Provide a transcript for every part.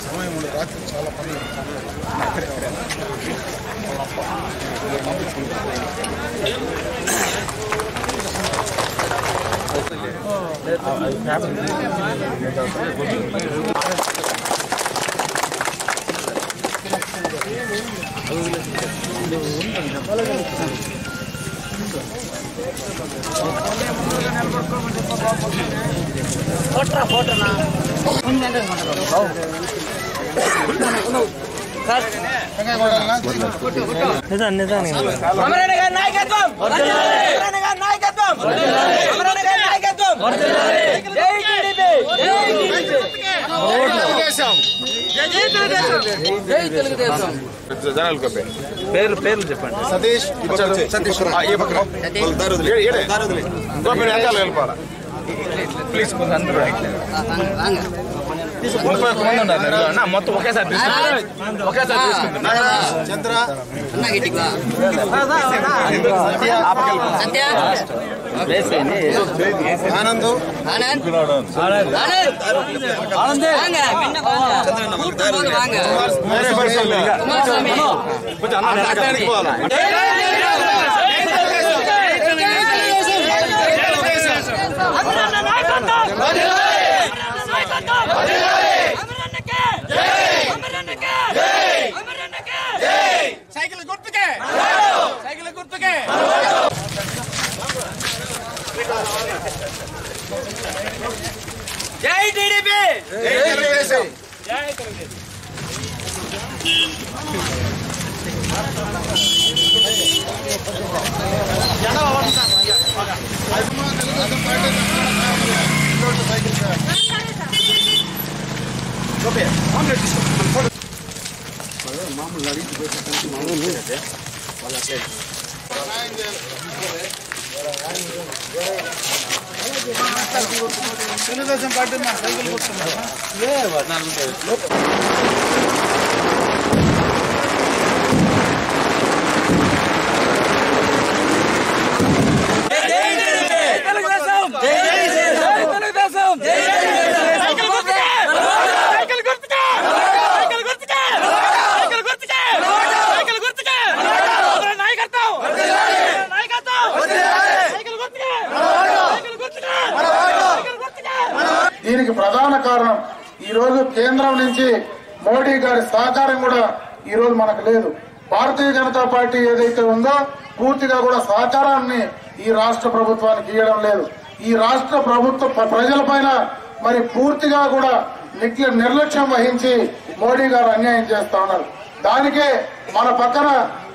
సమయం రాత్రి చాలా పనులు పేర్లు చెప్పండి. సతీష్ ప్లీజ్ కొంచెం అందరూ 31 మంది ఉన్నారు అన్న, మొత్తం ఒకేసారి చంద్ర ఆనంద్ సైకిల్ గుర్తుకే జై టీడీపీ జై తెలుగుదేశం తెలుగుదేశం పార్టీ సైకిల్ కొట్టుకున్నా దీనికి ప్రధాన కారణం ఈ రోజు కేంద్రం నుంచి మోడీ గారి సహకారం కూడా ఈ రోజు మనకు లేదు. భారతీయ జనతా పార్టీ ఏదైతే ఉందో పూర్తిగా కూడా సహకారాన్ని ఈ రాష్ట్ర ప్రభుత్వానికి ఇవ్వడం లేదు. ఈ రాష్ట్ర ప్రభుత్వ ప్రజలపైన మరి పూర్తిగా కూడా నిర్లక్ష్యం వహించి మోడీ గారు అన్యాయం చేస్తా ఉన్నారు. దానికే మన పక్కన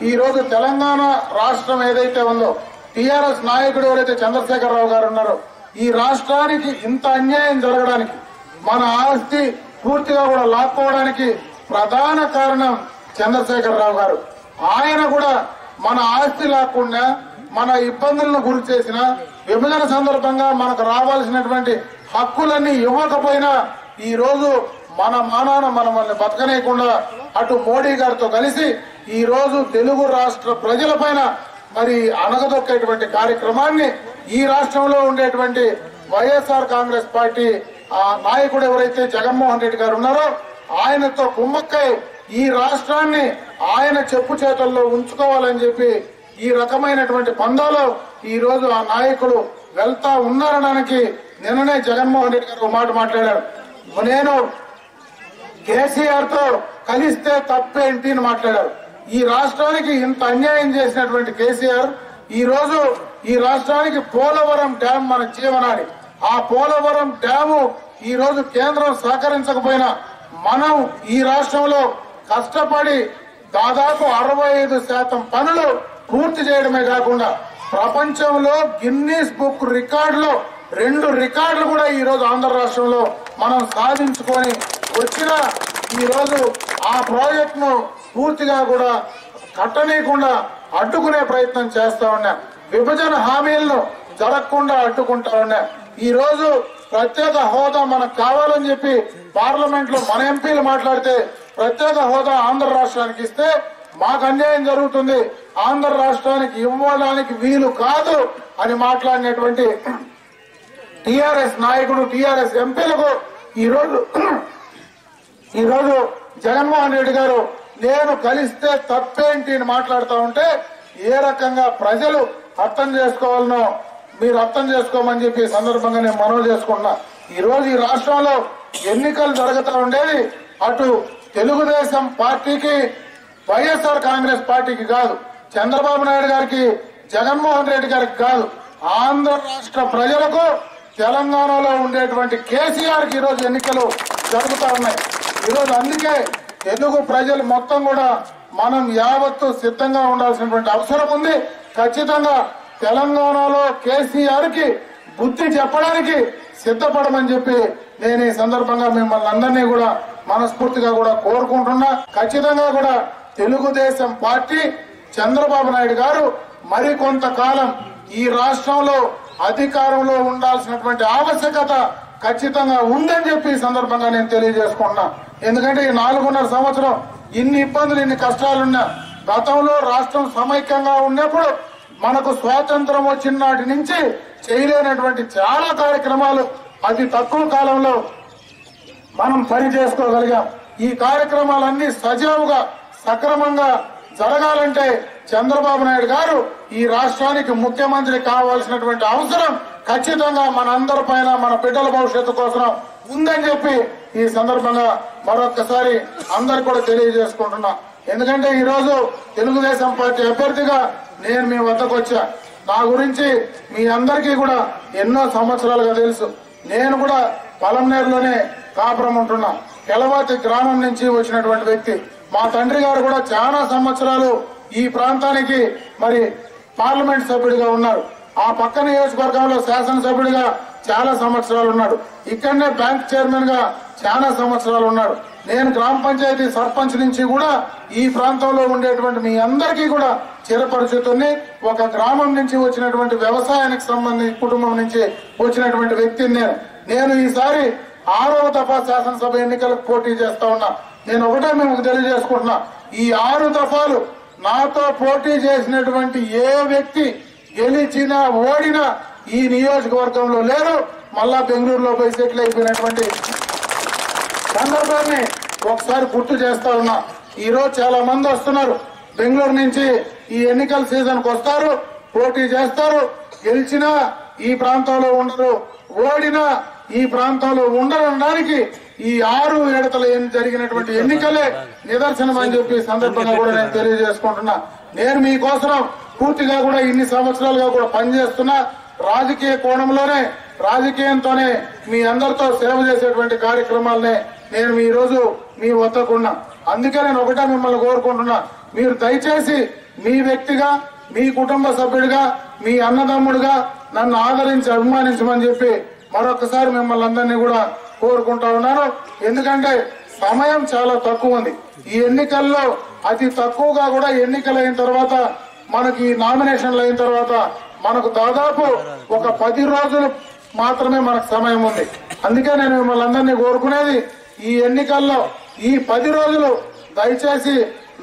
ఈ రోజు తెలంగాణ రాష్ట్రం ఏదైతే ఉందో టీఆర్ఎస్ నాయకుడు ఎవరైతే చంద్రశేఖరరావు గారు ఉన్నారో ఈ రాష్ట్రానికి ఇంత అన్యాయం జరగడానికి మన ఆస్తి పూర్తిగా కూడా లాక్కోవడానికి ప్రధాన కారణం చంద్రశేఖరరావు గారు. ఆయన కూడా మన ఆస్తి లాక్కుండా మన ఇబ్బందులను గురి చేసిన విభజన సందర్భంగా మనకు రావాల్సినటువంటి హక్కులన్నీ ఇవ్వకపోయినా ఈ రోజు మన మానాన మనల్ని బతకనేయకుండా అటు మోడీ గారితో కలిసి ఈ రోజు తెలుగు రాష్ట్ర ప్రజలపైన మరి అణగదొక్కేటువంటి కార్యక్రమాన్ని ఈ రాష్ట్రంలో ఉండేటువంటి వైఎస్ఆర్ కాంగ్రెస్ పార్టీ నాయకుడు ఎవరైతే జగన్మోహన్ రెడ్డి గారు ఉన్నారో ఆయనతో కుమ్మక్కై ఈ రాష్ట్రాన్ని ఆయన చెప్పు చేతుల్లో ఉంచుకోవాలని చెప్పి ఈ రకమైనటువంటి పందాలో ఈ రోజు ఆ నాయకులు వెళ్తా ఉన్నారనడానికి నిన్ననే జగన్మోహన్ రెడ్డి గారు మాట మాట్లాడారు. నేను కేసీఆర్ తో కలిస్తే తప్పేంటి అని మాట్లాడారు. ఈ రాష్ట్రానికి ఇంత అన్యాయం చేసినటువంటి కేసీఆర్ ఈ రోజు ఈ రాష్ట్రానికి పోలవరం డ్యాం మన జీవనాడి. ఆ పోలవరం డ్యాము ఈ రోజు కేంద్రం సహకరించకపోయినా మనం ఈ రాష్ట్రంలో కష్టపడి దాదాపు 65% పనులు పూర్తి చేయడమే కాకుండా ప్రపంచంలో గిన్నీస్ బుక్ రికార్డులో 2 రికార్డులు కూడా ఈ రోజు ఆంధ్ర రాష్ట్రంలో మనం సాధించుకొని వచ్చిన ఈ రోజు ఆ ప్రాజెక్ట్ ను పూర్తిగా కూడా కట్టనీయకుండా అడ్డుకునే ప్రయత్నం చేస్తా ఉన్నా. విభజన హామీలను జరగకుండా అడ్డుకుంటా ఉన్నా. ఈ రోజు ప్రత్యేక హోదా మనకు కావాలని చెప్పి పార్లమెంట్ లో మన ఎంపీలు మాట్లాడితే ప్రత్యేక హోదా ఆంధ్ర రాష్ట్రానికి ఇస్తే మాకు అన్యాయం జరుగుతుంది, ఆంధ్ర రాష్ట్రానికి ఇవ్వడానికి వీలు కాదు అని మాట్లాడినటువంటి టీఆర్ఎస్ నాయకుడు టీఆర్ఎస్ ఎంపీలకు ఈరోజు జగన్మోహన్ రెడ్డి గారు నేను కలిస్తే తప్పేంటి అని మాట్లాడుతూ ఉంటే ఏ రకంగా ప్రజలు అర్థం చేసుకోవాలనో మీరు అర్థం చేసుకోమని చెప్పి సందర్భంగా నేను మనవి చేసుకున్నా. ఈ రోజు ఈ రాష్ట్రంలో ఎన్నికలు జరుగుతూ ఉండేది అటు తెలుగుదేశం పార్టీకి వైఎస్ఆర్ కాంగ్రెస్ పార్టీకి కాదు, చంద్రబాబు నాయుడు గారికి జగన్మోహన్ రెడ్డి గారికి కాదు, ఆంధ్ర రాష్ట్ర ప్రజలకు తెలంగాణలో ఉండేటువంటి కేసీఆర్ కి ఈరోజు ఎన్నికలు జరుగుతూ ఉన్నాయి. ఈరోజు అందుకే తెలుగు ప్రజలు మొత్తం కూడా మనం యావత్తు సిద్ధంగా ఉండాల్సినటువంటి అవసరం ఉంది. ఖచ్చితంగా తెలంగాణలో కేసీఆర్ కి బుద్ధి చెప్పడానికి సిద్ధపడమని చెప్పి నేను ఈ సందర్భంగా మిమ్మల్ని అందరినీ కూడా మనస్ఫూర్తిగా కూడా కోరుకుంటున్నా. ఖచ్చితంగా కూడా తెలుగుదేశం పార్టీ చంద్రబాబు నాయుడు గారు మరికొంతకాలం ఈ రాష్ట్రంలో అధికారంలో ఉండాల్సినటువంటి ఆవశ్యకత ఖచ్చితంగా ఉందని చెప్పి ఈ సందర్భంగా నేను తెలియజేసుకుంటున్నా. ఎందుకంటే ఈ 4.5 సంవత్సరం ఇన్ని ఇబ్బందులు ఇన్ని కష్టాలున్నా, గతంలో రాష్ట్రం సమైక్యంగా ఉన్నప్పుడు మనకు స్వాతంత్రం వచ్చిన నాటి నుంచి చేయలేనటువంటి చాలా కార్యక్రమాలు అతి తక్కువ కాలంలో మనం పని చేసుకోగలిగాం. ఈ కార్యక్రమాలన్నీ సజావుగా సక్రమంగా జరగాలంటే చంద్రబాబు నాయుడు గారు ఈ రాష్ట్రానికి ముఖ్యమంత్రి కావాల్సినటువంటి అవసరం ఖచ్చితంగా మనందరి పైన మన బిడ్డల భవిష్యత్తు కోసం ఉందని చెప్పి ఈ సందర్భంగా మరొక్కసారి అందరు కూడా తెలియజేసుకుంటున్నా. ఎందుకంటే ఈ రోజు తెలుగుదేశం పార్టీ అభ్యర్థిగా నేను మీ వద్దకు వచ్చా. నా గురించి మీ అందరికీ కూడా ఎన్నో సంవత్సరాలుగా తెలుసు. నేను కూడా పలంనేరులోనే కాపురం ఉంటున్నా. కెలవాతి గ్రామం నుంచి వచ్చినటువంటి వ్యక్తి. మా తండ్రి గారు కూడా చాలా సంవత్సరాలు ఈ ప్రాంతానికి మరి పార్లమెంట్ సభ్యుడిగా ఉన్నారు. ఆ పక్క నియోజకవర్గంలో శాసనసభ్యుడిగా చాలా సంవత్సరాలు ఉన్నాడు. ఇక్కడనే బ్యాంక్ చైర్మన్ గా చాలా సంవత్సరాలు ఉన్నాడు. నేను గ్రామ పంచాయతీ సర్పంచ్ నుంచి కూడా ఈ ప్రాంతంలో ఉండేటువంటి మీ అందరికీ కూడా చిరపరిచితుని. ఒక గ్రామం నుంచి వచ్చినటువంటి వ్యవసాయానికి సంబంధించి కుటుంబం నుంచి వచ్చినటువంటి వ్యక్తిని నేను ఈసారి 6వ దఫా శాసనసభ ఎన్నికలకు పోటీ చేస్తా ఉన్నా. నేను ఒకటే మేము తెలియజేసుకుంటున్నా, ఈ 6 దఫాలు నాతో పోటీ చేసినటువంటి ఏ వ్యక్తి గెలిచినా ఓడినా ఈ నియోజకవర్గంలో లేరు. మళ్ళా బెంగళూరులో పోయి సెటిల్ అయిపోయినటువంటి సందర్భాన్ని ఒకసారి గుర్తు చేస్తా ఉన్నా. ఈ రోజు చాలా మంది వస్తున్నారు బెంగళూరు నుంచి. ఈ ఎన్నికల సీజన్ కు వస్తారు, పోటీ చేస్తారు. గెలిచినా ఈ ప్రాంతంలో ఉండరు, ఓడినా ఈ ప్రాంతంలో ఉండడానికి ఈ 6 విడతల జరిగినటువంటి ఎన్నికలే నిదర్శనం అని చెప్పి సందర్భంగా కూడా నేను తెలియజేసుకుంటున్నా. నేను మీకోసం పూర్తిగా కూడా ఇన్ని సంవత్సరాలుగా కూడా పనిచేస్తున్నా. రాజకీయ కోణంలోనే రాజకీయంతోనే మీ అందరితో సేవ చేసేటువంటి కార్యక్రమాలనే నేను ఈ రోజు మీ వద్దకున్నా. అందుకే నేను ఒకటే మిమ్మల్ని కోరుకుంటున్నా, మీరు దయచేసి మీ వ్యక్తిగా, మీ కుటుంబ సభ్యుడిగా, మీ అన్నదమ్ముడిగా నన్ను ఆదరించి అభిమానించమని చెప్పి మరొకసారి మిమ్మల్ని అందరినీ కూడా కోరుకుంటా ఉన్నాను. ఎందుకంటే సమయం చాలా తక్కువ ఉంది. ఈ ఎన్నికల్లో అతి తక్కువగా కూడా ఎన్నికలైన తర్వాత మనకి నామినేషన్లు అయిన తర్వాత మనకు దాదాపు ఒక 10 రోజులు మాత్రమే మనకు సమయం ఉంది. అందుకే నేను మిమ్మల్ని అందరినీ కోరుకునేది, ఈ ఎన్నికల్లో ఈ 10 రోజులు దయచేసి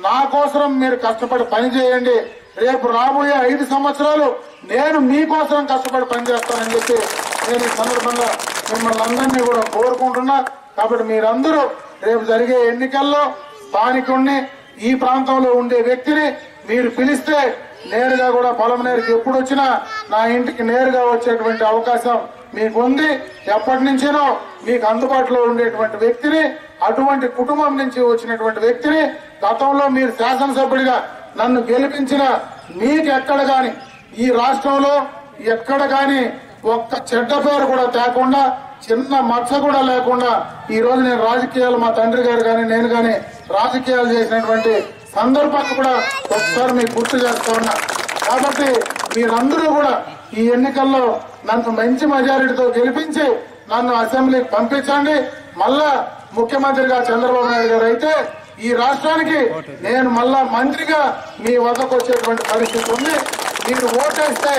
నా కోసం మీరు కష్టపడి పని చేయండి. రేపు రాబోయే 5 సంవత్సరాలు నేను మీకోసం కష్టపడి పనిచేస్తానని చెప్పి నేను ఈ సందర్భంగా మిమ్మల్ని అందరినీ కూడా కోరుకుంటున్నా. కాబట్టి మీరందరూ రేపు జరిగే ఎన్నికల్లో స్థానికుడిని, ఈ ప్రాంతంలో ఉండే వ్యక్తిని మీరు పిలిస్తే నేరుగా కూడా పొలంనేరుకి ఎప్పుడు వచ్చినా నా ఇంటికి నేరుగా వచ్చేటువంటి అవకాశం మీకు ఉంది. ఎప్పటి నుంచినో మీకు అందుబాటులో ఉండేటువంటి వ్యక్తిని, అటువంటి కుటుంబం నుంచి వచ్చినటువంటి వ్యక్తిని, గతంలో మీరు శాసనసభ్యుడిగా నన్ను గెలిపించిన మీకు ఎక్కడ గాని ఈ రాష్ట్రంలో ఎక్కడ గాని ఒక్క చెడ్డ పేరు కూడా తేకుండా, చిన్న మచ్చ కూడా లేకుండా ఈ రోజు నేను రాజకీయాలు, మా తండ్రి గారు గాని నేను గాని రాజకీయాలు చేసినటువంటి సందర్భాన్ని కూడా ఒకసారి మీకు గుర్తు చేస్తా ఉన్నా. కాబట్టి మీరందరూ కూడా ఈ ఎన్నికల్లో నన్ను మంచి మెజారిటీతో గెలిపించి నన్ను అసెంబ్లీకి పంపించండి. మళ్ళా ముఖ్యమంత్రిగా చంద్రబాబు నాయుడు గారు అయితే ఈ రాష్ట్రానికి నేను మళ్ళా మంత్రిగా మీ వద్దకు వచ్చేటువంటి పరిస్థితి ఉంది. మీరు ఓటేస్తే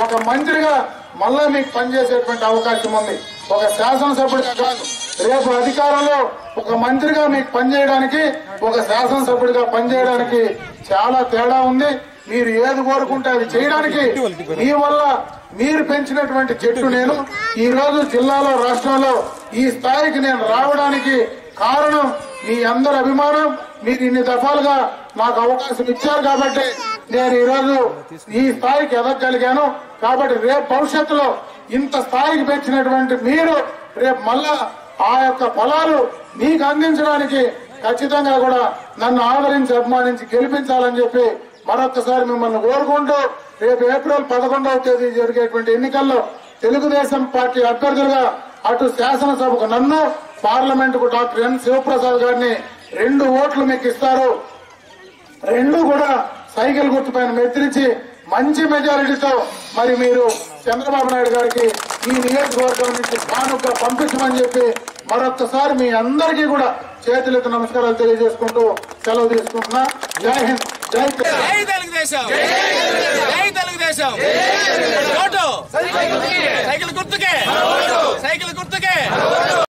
ఒక మంత్రిగా మళ్ళా మీకు పనిచేసేటువంటి అవకాశం ఉంది. ఒక శాసనసభ్యుడిగా కాదు, రేపు అధికారంలో ఒక మంత్రిగా మీకు పనిచేయడానికి, ఒక శాసనసభ్యుడిగా పనిచేయడానికి చాలా తేడా ఉంది. మీరు ఏది కోరుకుంటే అది చేయడానికి మీ వల్ల మీరు పెంచినటువంటి చెట్టు నేను ఈ రోజు జిల్లాలో రాష్ట్రంలో ఈ స్థాయికి నేను రావడానికి కారణం మీ అందరి అభిమానం. మీరు ఇన్ని దఫాలుగా నాకు అవకాశం ఇచ్చారు కాబట్టి నేను ఈ రోజు ఈ స్థాయికి ఎదగలిగాను. కాబట్టి రేపు భవిష్యత్తులో ఇంత స్థాయికి పెంచినటువంటి మీరు రేపు మళ్ళా ఆ యొక్క ఫలాలు మీకు అందించడానికి ఖచ్చితంగా కూడా నన్ను ఆదరించి అభిమానించి గెలిపించాలని చెప్పి మరొకసారి మిమ్మల్ని కోరుకుంటూ రేపు ఏప్రిల్ 11వ తేదీ జరిగేటువంటి ఎన్నికల్లో తెలుగుదేశం పార్టీ అభ్యర్థులుగా అటు శాసనసభకు నన్ను, పార్లమెంటుకు డాక్టర్ ఎన్ శివప్రసాద్ గారిని 2 ఓట్లు మీకు ఇస్తారు. 2 కూడా సైకిల్ గుర్తుపైన మెత్తిరించి మంచి మెజారిటీతో మరి మీరు చంద్రబాబు నాయుడు గారికి ఈ నియోజకవర్గం నుంచి కానుక పంపించమని చెప్పి మరొక్కసారి మీ అందరికీ కూడా చేతులెత్తి నమస్కారాలు తెలియజేసుకుంటూ సెలవు తీసుకుంటున్నా. జై హింద్, జై తెలుగుదేశం, జై తెలుగుదేశం. సైకిల్ గుర్తుకే, సైకిల్ గుర్తుకే.